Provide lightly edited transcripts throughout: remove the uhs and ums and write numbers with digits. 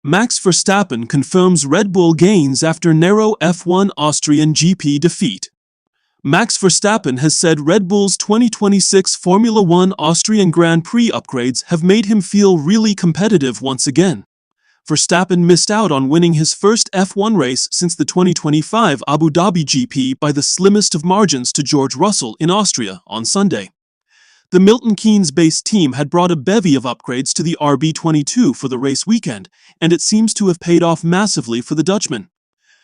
Max Verstappen confirms Red Bull gains after narrow F1 Austrian GP defeat. Max Verstappen has said Red Bull's 2026 Formula One Austrian Grand Prix upgrades have made him feel really competitive once again. Verstappen missed out on winning his first F1 race since the 2025 Abu Dhabi GP by the slimmest of margins to George Russell in Austria on Sunday. The Milton Keynes-based team had brought a bevy of upgrades to the RB22 for the race weekend, and it seems to have paid off massively for the Dutchman.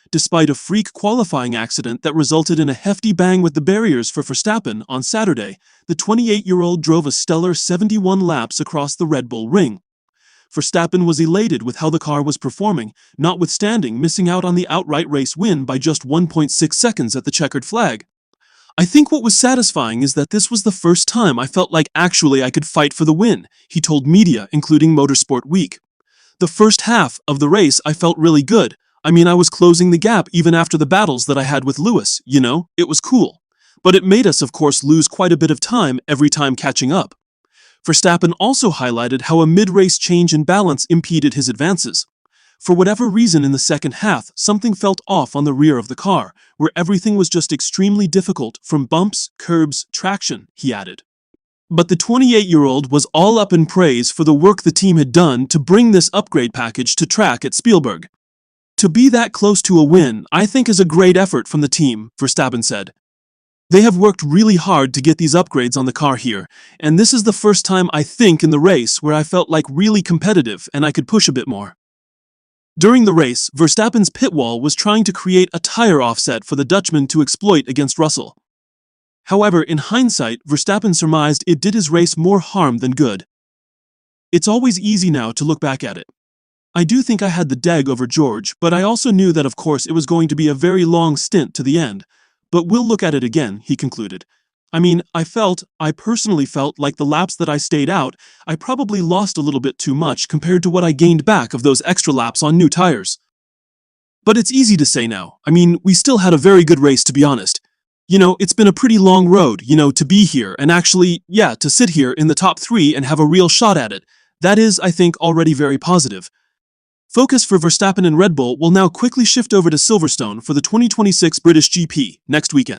Despite a freak qualifying accident that resulted in a hefty bang with the barriers for Verstappen on Saturday, the 28-year-old drove a stellar 71 laps across the Red Bull ring. Verstappen was elated with how the car was performing, notwithstanding missing out on the outright race win by just 1.6 seconds at the checkered flag. "I think what was satisfying is that this was the first time I felt like actually I could fight for the win," he told media, including Motorsport Week. "The first half of the race I felt really good. I mean, I was closing the gap even after the battles that I had with Lewis, it was cool. But it made us, of course, lose quite a bit of time every time catching up." Verstappen also highlighted how a mid-race change in balance impeded his advances. For whatever reason in the second half, something felt off on the rear of the car, where everything was just extremely difficult, from bumps, curbs, traction, he added. But the 28-year-old was all up in praise for the work the team had done to bring this upgrade package to track at Spielberg. "To be that close to a win, I think is a great effort from the team," Verstappen said. "They have worked really hard to get these upgrades on the car here, and this is the first time I think in the race where I felt like really competitive and I could push a bit more." During the race, Verstappen's pit wall was trying to create a tire offset for the Dutchman to exploit against Russell. However, in hindsight, Verstappen surmised it did his race more harm than good. "It's always easy now to look back at it. I do think I had the deg over George, but I also knew that of course it was going to be a very long stint to the end. But we'll look at it again," he concluded. "I mean, I personally felt like the laps that I stayed out, I probably lost a little bit too much compared to what I gained back of those extra laps on new tires. But it's easy to say now. I mean, we still had a very good race, to be honest. It's been a pretty long road, to be here and actually, to sit here in the top 3 and have a real shot at it. That is, I think, already very positive." Focus for Verstappen and Red Bull will now quickly shift over to Silverstone for the 2026 British GP next weekend.